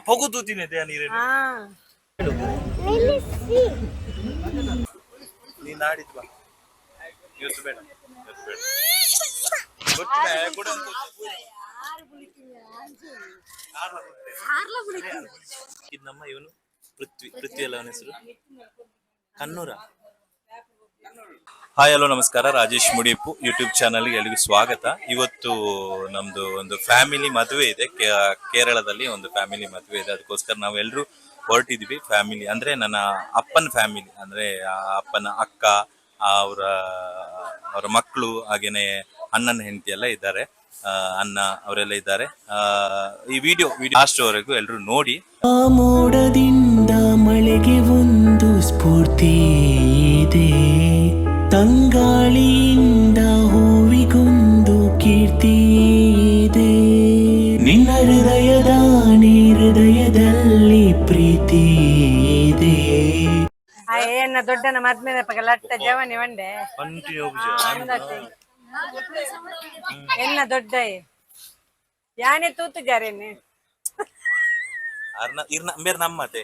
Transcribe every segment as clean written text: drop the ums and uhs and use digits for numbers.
ಪೊಗು ತೂತಿನೈತೆ ನೀರೇನು ನೀನ್ ನಾಡಿದ್ ಬಾ ಇವತ್ತು ಬೇಡ ನಮ್ಮ ಇವನು ಪೃಥ್ವಿ ಅಲ್ಲ ಅವನ ಹೆಸರು ಕನ್ನೂರ. ಹಾಯ್ ಹಲೋ ನಮಸ್ಕಾರ, ರಾಜೇಶ್ ಮುಡಿಪು ಯೂಟ್ಯೂಬ್ ಚಾನಲ್ಗೆ ಎಲ್ರಿಗೂ ಸ್ವಾಗತ. ಇವತ್ತು ನಮ್ದು ಒಂದು ಫ್ಯಾಮಿಲಿ ಮದುವೆ ಇದೆ, ಕೇರಳದಲ್ಲಿ ಒಂದು ಫ್ಯಾಮಿಲಿ ಮದುವೆ ಇದೆ. ಅದಕ್ಕೋಸ್ಕರ ನಾವು ಎಲ್ಲರೂ ಹೊರಟಿದ್ವಿ. ಫ್ಯಾಮಿಲಿ ಅಂದ್ರೆ ನನ್ನ ಅಪ್ಪನ ಫ್ಯಾಮಿಲಿ, ಅಂದ್ರೆ ಅಪ್ಪನ ಅಕ್ಕ, ಅವರ ಮಕ್ಕಳು, ಹಾಗೇನೆ ಅಣ್ಣನ ಹೆಂಡತಿ ಎಲ್ಲ ಇದ್ದಾರೆ, ಅಣ್ಣ ಅವರೆಲ್ಲ ಇದ್ದಾರೆ. ಈ ವಿಡಿಯೋ ಲಾಸ್ಟ್ ವರೆಗೂ ಎಲ್ಲರೂ ನೋಡಿ. ಆ ಮೋಡದಿಂದ ಮಳೆಗೆ ಒಂದು ಸ್ಫೂರ್ತಿ ಇದೆ, ತಂಗಾಳಿಯಿಂದ ಹೂವಿಗೊಂದು ಕೀರ್ತಿ ಇದೆ, ನಿನ್ನ ಹೃದಯದಲ್ಲಿ ಪ್ರೀತಿ ಇದೆ. ಏನ ದೊಡ್ಡನ ಮದ್ಮೇಲೆ ಲಟ್ಟ ಜವನಿ ಒಂಡೆ ಎನ್ನ ದೊಡ್ಡ ಯಾನೆ ತೂತು ಜಾರೇನೆ ಬೇರೆ ನಮ್ಮತ್ತೆ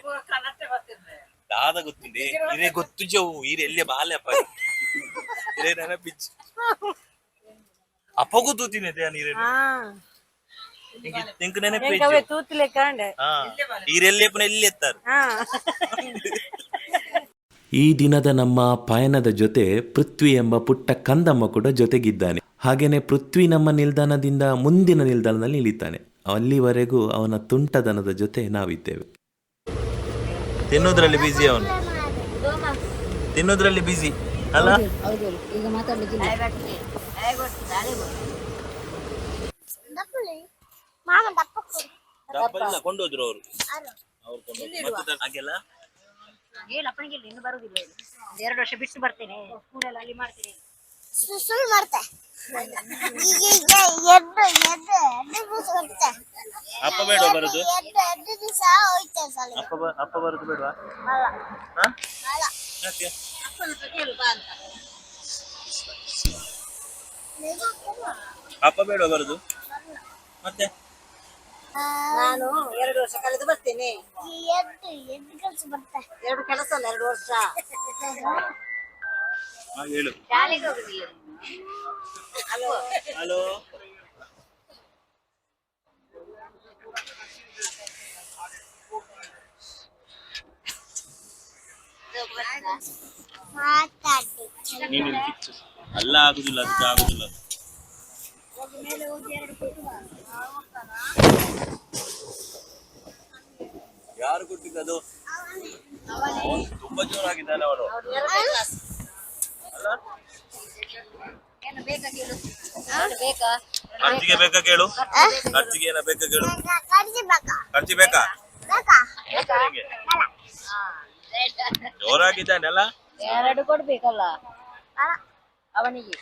ದಾದ ಗೊತ್ತಿದೆ ಇರೇ ಗೊತ್ತು ಜವು ಇರೆ ಎಲ್ಲೇ ಬಾಲ್ಯಪ್ಪ ಇರೇ ನೆನಪಿಚ್ಚು ಅಪ್ಪಗೂ ತೂತಿನೈತೆ ನೀರೇನು ನಿಂಗೆ ನೆನಪು ತೂತಿಲೆ ಕಾಂಡೆ ಈರೆಲ್ಲೇಪನ ಎಲ್ಲಿ ಎತ್ತಾರೆ. ಈ ದಿನದ ನಮ್ಮ ಪಯಣದ ಜೊತೆ ಪೃಥ್ವಿ ಎಂಬ ಪುಟ್ಟ ಕಂದಮ್ಮ ಕೂಡ ಜೊತೆಗಿದ್ದಾನೆ. ಹಾಗೇನೆ ಪೃಥ್ವಿ ನಮ್ಮ ನಿಲ್ದಾಣದಿಂದ ಮುಂದಿನ ನಿಲ್ದಾಣದಲ್ಲಿ ಇಳಿತಾನೆ. ಅಲ್ಲಿವರೆಗೂ ಅವನ ತುಂಟದನದ ಜೊತೆ ನಾವಿದ್ದೇವೆ. ತಿನ್ನೋದ್ರಲ್ಲಿ ಬಿಸಿ, ಅವನು ತಿನ್ನೋದ್ರಲ್ಲಿ ಬಿಸಿ ಅಲ್ಲ. ಕೊಂಡೋದ್ರು ಅವರು ಹಾಗೆಲ್ಲ ಹೇಳಪ್ಪನಿಗೆ ಇನ್ನು ಬರುದಿಲ್ಲ. 2 ವರ್ಷ ಬಿಟ್ಟು ಬರ್ತೇನೆ, ಸ್ಕೂಲಲ್ಲಿ ಅಲ್ಲಿ ಮಾಡ್ತೀನಿ. ಅಪ್ಪ ಬೇಡ ಬರುದು, ಅಪ್ಪ ಬರುದು ಬೇಡವಾ? ಅಪ್ಪ ಬೇಡ ಬರುದು ಮತ್ತೆ ನಾನು 2 ವರ್ಷ ಕಳೆದು ಬರ್ತೇನೆ. 2 ಕೆಲಸ ಅಲ್ಲ, 2 ವರ್ಷ. ಹೇಳು. ಶಾಲೆಗೆ ಹೋಗುದಿಲ್ಲ. ಹಲೋ ಹಲೋ ನೀನು ಅಲ್ಲ ಆಗುದಿಲ್ಲ, ಅದಕ್ಕೆ ಆಗುದಿಲ್ಲ. ಯಾರು ಕೊಟ್ಟಿದ್ದು? ತುಂಬಾ ಜೋರಾಗಿದ್ದಾನೆ ಅವನು. ಖರ್ಚಿಗೆ ಬೇಕಾ ಕೇಳು, ಖರ್ಚಿಗೆ ಏನ ಬೇಕಾ ಕೇಳು. ಖರ್ಚಿ ಬೇಕಾ? ಜೋರಾಗಿದ್ದಾನೆಲ್ಲ. 2 ಕೊಡ್ಬೇಕಲ್ಲ ಅವನಿಗೆ.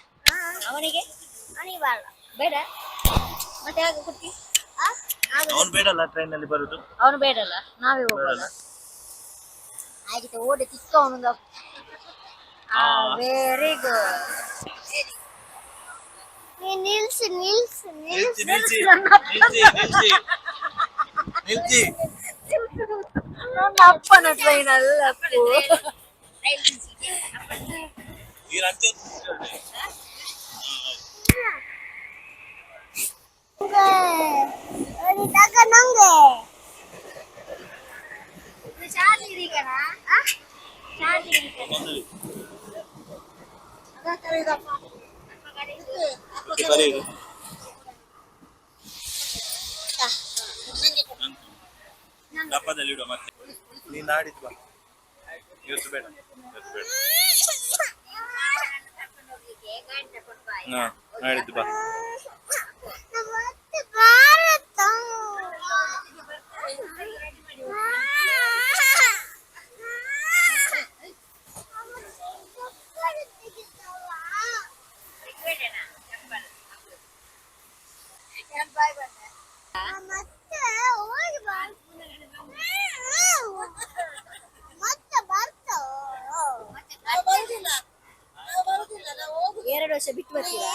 ಬೇಡ ಮತ್ತೆ ಆಗ ಕೊಡ್ತಿ. ಅವನು ಬೇಡಲ್ಲ ಟ್ರೈನ್ ಅಲ್ಲಿ ಬರುದು. ಅವನು ಬೇಡಲ್ಲ, ನಾವೇ ಹೋಗಲ್ಲ. ಆಗಿತ್ತು ಓಡಿ ಚಿಕ್ಕ ಅವನು. Very good. ನಿಲ್ಸಿ ನನ್ನ ಅಪ್ಪನ ಟ್ರೈನ್ ಅಲ್ಲ. ಡಬ್ಬದಲ್ಲಿ ಇಡುವ ಮತ್ತೆ. ನೀನ್ ನಾಡಿದ್ ಬಾ ಇವತ್ತು ಬೇಡ, ನಾಡಿದ್ದು ಬಾ. ಎರಡು ವರ್ಷ ಬಿಟ್ಟು ಬರ್ತೀರಾ?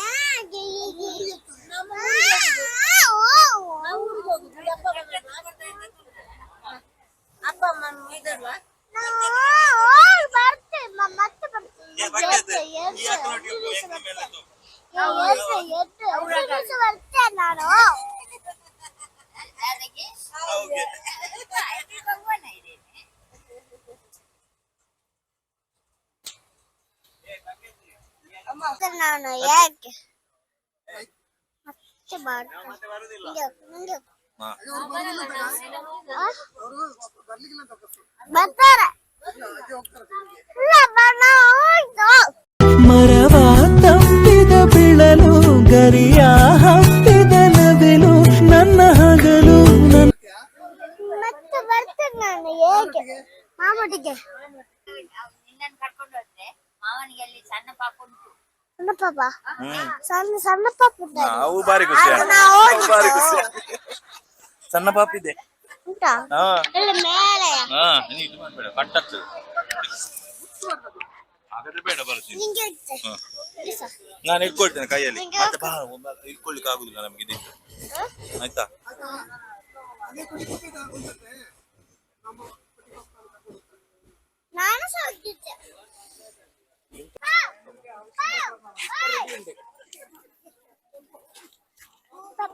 ನಾನು ಯಾಕೆ ಮತ್ತೆ ಬರ್ತಾರೆ ಮರವ ತಪ್ಪಿದ ಬಿಳಲು ಗರಿಯ ಹತ್ತಿದ ನವಿಲು ನನ್ನ ಹಗಲು ಮತ್ತೆ ಬರ್ತೇನೆ ನಾನು ಹೇಗೆ ಮಾಮೂಟಿಗೆ ನಿನ್ನನ್ನು ಕರ್ಕೊಂಡು ಹೋದ್ರೆ ಮಾವನಿಗೆ ಅಲ್ಲಿ ಸಣ್ಣ ಪಾಪ ಉಂಟು. ಸಣ್ಣ ಪಾಪ ಸಣ್ಣ ಸಣ್ಣ ಪಾಪ ಅವು ಬಾರಿ ಖುಷಿ ಅವು ಬಾರಿ ಖುಷಿ. ಸಣ್ಣ ಪಾಪ ಇದೆ. ಉಂಟಾ ಹಾ ಇಲ್ಲಿ ಮೇಲೆ ಹಾ ನೀನು ಇದು ಮಾಡ್ಬೇಡ ಕಟ್ಟಾಗ್ತದೆ. ಹಾಗಾದ್ರೆ ಬೇಡ ಬರ್ತೀನಿ. ಹಿಂಗೆ ಇರುತ್ತೆ ನಾನು ಇಟ್ಕೊಳ್ತೇನೆ ಕೈಯಲ್ಲಿ. ಮತ್ತೆ ಬಾ ಇಟ್ಕೊಳ್ಲಿಕ್ಕೆ ಆಗುದಿಲ್ಲ ನಮ್ಗೆ ಇದು. ಆಯ್ತಾ? ನಾನು ಸಹ ಹೋಗಿದ್ದೆ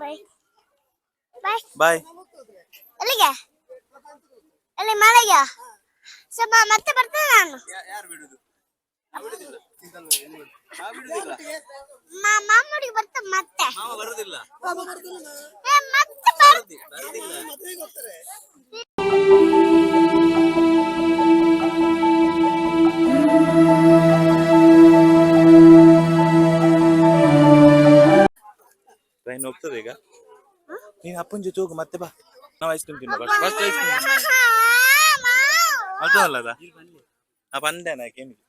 ಬಾಯ್ ಬಾಯ್ ಬಾಯ್. ಎಲ್ಲಿಗೆ ಎಲ್ಲಿ ಮಳೆಗೆ ಸ್ವಲ್ಪ ಮತ್ತೆ ಬರ್ತೇನೆ ನಾನು ಮಾಮೂಡಿಗೆ ಬರ್ತೇನೆ ಮತ್ತೆ ಬರುದಿಲ್ಲ. ಮತ್ತೆ ಟ್ರೈನ್ ಹೋಗ್ತದೆ ಈಗ. ನೀನ್ ಅಪ್ಪನ ಜೊತೆ ಹೋಗು ಮತ್ತೆ ಬಾ. ನಾವು ಐಸ್ ಕ್ರೀಮ್ ತಿನ್ನುವ. ಫಸ್ಟ್ ಐಸ್ ಕ್ರೀಮ್ ಅಲ್ಲ ಅದ ಬಂದೆ ನಾ ಕೇಮಿಗೆ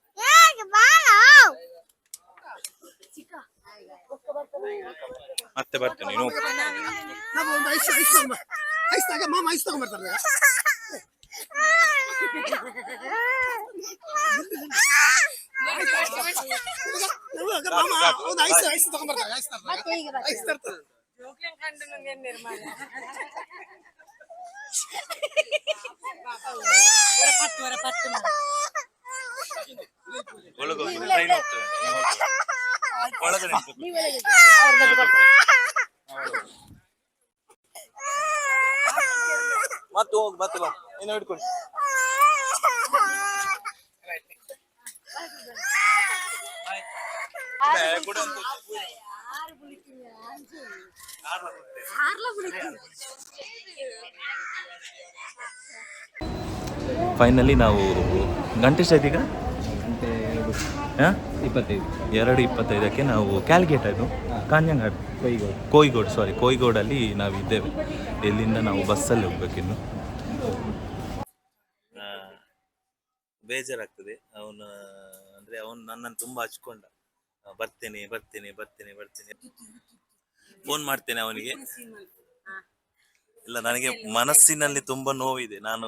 ಮತ್ತೆ ಬರ್ತೇನೆ. ನೀನು ಒಳಗಡೆ ಮತ್ತೆ ಹೋಗಿ ಮತ್ತೆ ಬಾ. ಇನ್ನು ಹಿಡ್ಕೊಳ್ಳಿ. ಫೈನಲಿ ನಾವು ಗಂಟೆ ಎಷ್ಟಾಯ್ತು ಈಗ? 2:25 ನಾವು ಕ್ಯಾಲ್ಗೇಟ್ ಅದು ಕಾಂಜಂಗಾಡ್ ಕೋಯಿಗೋಡಲ್ಲಿ ನಾವು ಇದ್ದೇವೆ. ಇಲ್ಲಿಂದ ನಾವು ಬಸ್ಸಲ್ಲಿ ಹೋಗ್ಬೇಕಿನ್ನು. ಬೇಜಾರಾಗ್ತದೆ. ಅವನು ನನ್ನನ್ನು ತುಂಬಾ ಹಚ್ಕೊಂಡ. ಬರ್ತೇನೆ ಫೋನ್ ಮಾಡ್ತೇನೆ ಅವನಿಗೆ. ಇಲ್ಲ, ನನಗೆ ಮನಸ್ಸಿನಲ್ಲಿ ತುಂಬಾ ನೋವಿದೆ. ನಾನು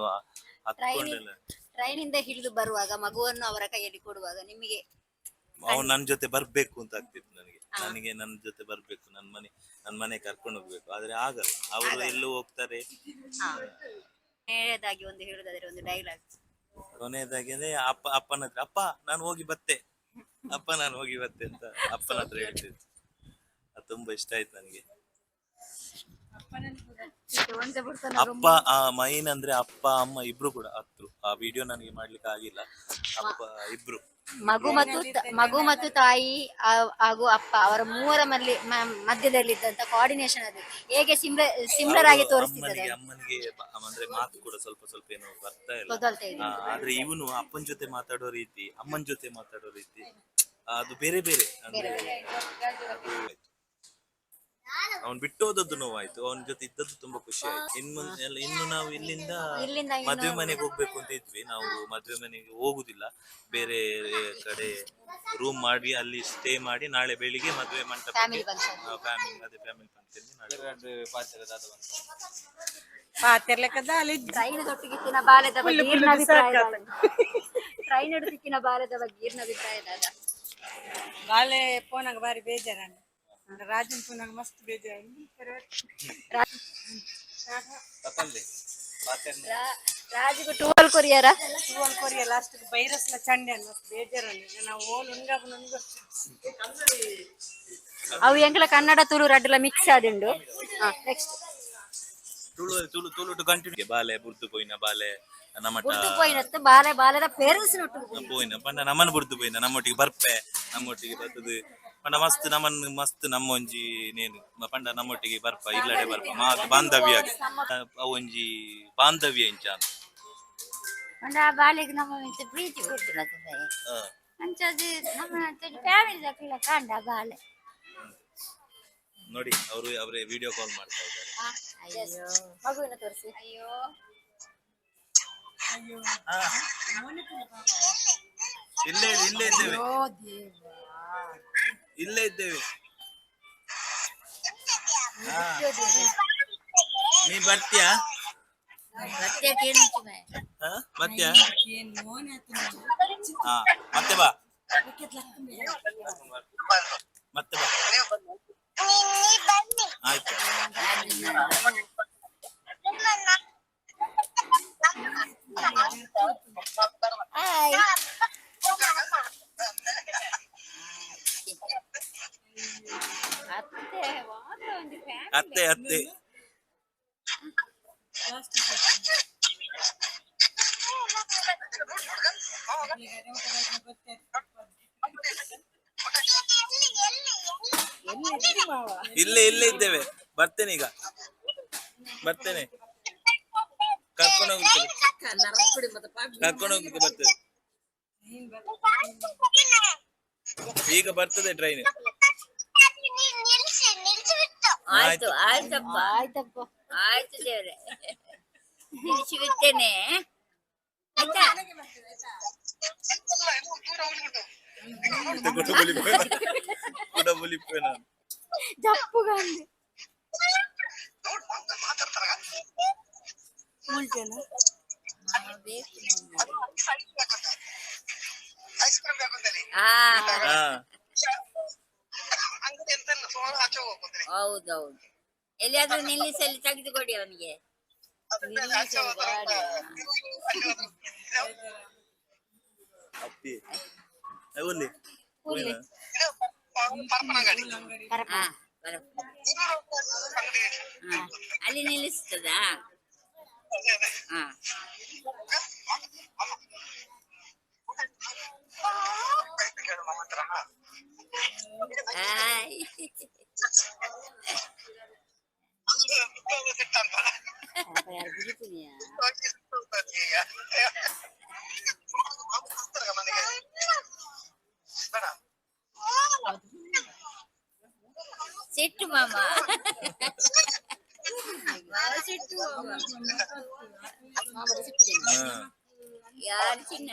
ಟ್ರೈನಿಂದ ಹಿಡಿದು ಬರುವಾಗ ಮಗುವನ್ನು ಅವರ ಕೈಯಲ್ಲಿ ಕೊಡುವಾಗ ನಿಮಗೆ ಅವ್ನು ನನ್ನ ಜೊತೆ ಬರ್ಬೇಕು ಅಂತ ಆಗ್ತಿತ್ತು ನನಗೆ ನನ್ನ ಜೊತೆ ಬರ್ಬೇಕು, ನನ್ನ ಮನೆ ಕರ್ಕೊಂಡು ಹೋಗ್ಬೇಕು. ಆದ್ರೆ ಆಗಲ್ಲ, ಅವರು ಎಲ್ಲೂ ಹೋಗ್ತಾರೆ. ಕೊನೆಯದಾಗಿ ಒಂದು ಹೇಳುದಾದ್ರೆ ಒಂದು ಡೈಲಾಗ್. ಕೊನೆಯದಾಗಿ ಅಂದ್ರೆ ಅಪ್ಪನ ಹತ್ರ ಅಪ್ಪ ನಾನು ಹೋಗಿ ಬತ್ತೆ ಅಂತ ಅಪ್ಪನ ಹತ್ರ ಹೇಳ್ತಿದ್ದೆ. ಅದು ತುಂಬಾ ಇಷ್ಟ ಆಯ್ತು ನನಗೆ. ಅಪ್ಪ ಮೈನ್ ಅಂದ್ರೆ ಅಪ್ಪ ಅಮ್ಮ ಇಬ್ರು ಕೂಡ ಹತ್ರು. ಆ ವಿಡಿಯೋ ನನಗೆ ಮಾಡ್ಲಿಕ್ಕೆ ಆಗಿಲ್ಲ. ಅಪ್ಪ ಇಬ್ರು ಮಗು ಮತ್ತು ತಾಯಿ ಹಾಗೂ ಅಪ್ಪ ಅವರ ಮೂವರ ಮಧ್ಯದಲ್ಲಿದ್ದಂತ ಕೋಆರ್ಡಿನೇಷನ್ ಅದು ಹೇಗೆ ಸಿಮ್ಲರ್ ಆಗಿ ತೋರಿಸ್ತಿದ್ದಾರೆ. ಅಮ್ಮನಿಗೆ ಅಂದ್ರೆ ಮಾತು ಕೂಡ ಸ್ವಲ್ಪ ಏನೋ ಬರ್ತಾ ಇಲ್ಲ. ಆದ್ರೆ ಇವನು ಅಪ್ಪನ ಜೊತೆ ಮಾತಾಡೋ ರೀತಿ, ಅಮ್ಮನ ಜೊತೆ ಮಾತಾಡೋ ರೀತಿ ಅದು ಬೇರೆ ಅಂದ್ರೆ ಅವ್ನು ಬಿಟ್ಟು ಹೋದದ್ದು ನೋವಾಯ್ತು, ಅವನ ಜೊತೆ ಇದ್ದದ್ದು ತುಂಬಾ ಖುಷಿ ಆಯ್ತು. ಇನ್ನು ನಾವು ಇಲ್ಲಿಂದ ಮದುವೆ ಮನೆಗೆ ಹೋಗ್ಬೇಕು ಅಂತ ಇದ್ವಿ. ನಾವು ಮದುವೆ ಮನೆಗೆ ಹೋಗುದಿಲ್ಲ, ಬೇರೆ ಕಡೆ ರೂಮ್ ಮಾಡಿ ಅಲ್ಲಿ ಸ್ಟೇ ಮಾಡಿ ನಾಳೆ ಬೆಳಿಗ್ಗೆ ಮದುವೆ ಮಂಟಪ ಫ್ಯಾಮಿಲಿ ಫಂಕ್ಷನ್ ಟ್ರೈನ್ ಬಾಲ್ಯದ ಬಗ್ಗೆ ಅಭಿಪ್ರಾಯ ಬಾಲೆ ಪೋನಾಗ ಬಾರಿ ಬೇಜಾರ. ರಾಜನ್ ಪೋನಾಗ ಮಸ್ತ್ ಬೇಜಾರ. ರಾಜುಗೂ 12 ಕೊರಿಯರ ಟುವಲ್ ಕೊರಿಯ ಲಾಸ್ಟ್ ಬೈರಸ್ಲ ಚಂಡೆ ಅನ್ನ ಬೇಜಾರನ್ನ ನಾವು ಓನ್ ಉಂಗಾಬ ನನ್ಗ ಅವು ಎಂಕಲ ಕನ್ನಡ ತುಳು ರಡ್ಡುಲ ಮಿಕ್ಸ್ ಆದಿಂಡು. Next Tulu Tulu Tulu to continue ಬಾಲೆ ಬುರ್ದು ಪೋಯಿನ ಬಾಲೆ ನಮ್ಮಟ ಬುರ್ದು ಪೋಯಿನತ್ತು ಬಾಲೆ ಬಾಲೆದ ಪೇರೆನ್ಸ್ ನೊಟ್ಟು ಪೋಯಿನ ಪಂಡ ನಮ್ಮನ್ನ ಬುರ್ದು ಪೋಯಿನ ನಮ್ಮೊಟ್ಟಿಗೆ ಬರ್ಪೆ ನಮ್ಮೊಟ್ಟಿಗೆ ಬರ್ತದು ಪಂಡ ಮಸ್ತ್ ನಮ್ಮನ್ ಮಸ್ತ್ ನಮ್ಮ ಒಂಜಿ ನೇನು ಪಂಡ ನಮ್ಮೊಟ್ಟಿಗೆ ಬರ್ಪ ಇಲ್ಲಡೆ ಬರ್ಪ ಮಾತು ಬಾಂಧವ್ಯ ಅವು ಒಂಜಿ ಬಾಂಧವ್ಯ ಇಂಚ ಅಂಡ ಬಾಲೆಗ್ ನಮ್ಮ ಮಿತ್ತ ಪ್ರೀತಿ ಕೊಡ್ತಿಲ್ಲ ಅಂಚದು ನಮ್ಮ ಫ್ಯಾಮಿಲಿ ದಕ್ಕಿಲ್ಲ ಕಂಡ ಬಾಲೆ ನೋಡಿ ಅವರೇ ವಿಡಿಯೋ ಕಾಲ್ ಮಾಡ್ತಾ ಇದ್ದಾರೆ. ಅಯ್ಯೋ ಮಗುವಿನ ತೋರಿಸಿ. ಅಯ್ಯೋ ಇಲ್ಲೇ ಇದ್ದೇವೆ ಇಲ್ಲೇ ಇದ್ದೇವೆ. ನೀ ಬರ್ತೀಯಾ? ಮತ್ತೆ ಕೇಳಿತು ಮೇ ಬರ್ತೀಯಾ? ಹಾ ಮತ್ತೆ ಬಾ ಮತ್ತೆ ಬಾ ಆಯ್ತು. ಅತ್ತೆ ಅತ್ತೆ ಇಲ್ಲೇ ಇದ್ದೇವೆ. ಬರ್ತೇನೆ ಈಗ ಬರ್ತೇನೆ ಕರ್ಕೊಂಡು ಹೋಗ್ಲಿಕ್ಕೆ ಬರ್ತದೆ ಈಗ ಬರ್ತದೆ ಟ್ರೈನ್. ಆಯ್ತು ಆಯ್ತಪ್ಪ ಆಯ್ತಪ್ಪ. ಆಯ್ತು ದೇವ್ರೆ ನಿಲ್ಲಿಸಿ ಬಿಡ್ತೇನೆ ಆಯ್ತಾ. ಜಪ್ಪುಗಂದು ಹೌದೌದು ಎಲ್ಲಿಯಾದ್ರೂ ನಿಲ್ಲಿಸಲ್ಲಿ ತೆಗೆದುಕೊಡಿ ಅವನಿಗೆ. ಅಪ್ಪಿ ಒಲ್ಲಿ ಹಾ ಅಲ್ಲಿ ನಿಲ್ಲಿಸ್ತದಾ? ಹಾ ಸಿಟ್ಟು ಮಾಮ ಸಿಟ್ಟು ಯಾರು ಚಿನ್ನ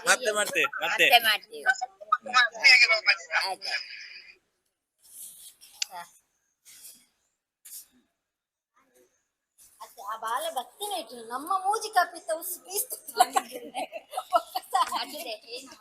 ಮತ್ತೆ ಮತ್ತೆ ಮತ್ತೆ ಮತ್ತೆ ಮಾಡ್ತೀವಿ. ಆಯ್ತು ಆ ಬಾಲೆ ಬತ್ತಿನ ಇಟ್ಟು ನಮ್ಮ ಮೂಜಿ ಕಪ್ಪಿತ್ತ ಉಸ್ ಪೀಸ್ತು ಅದೇ ಏನು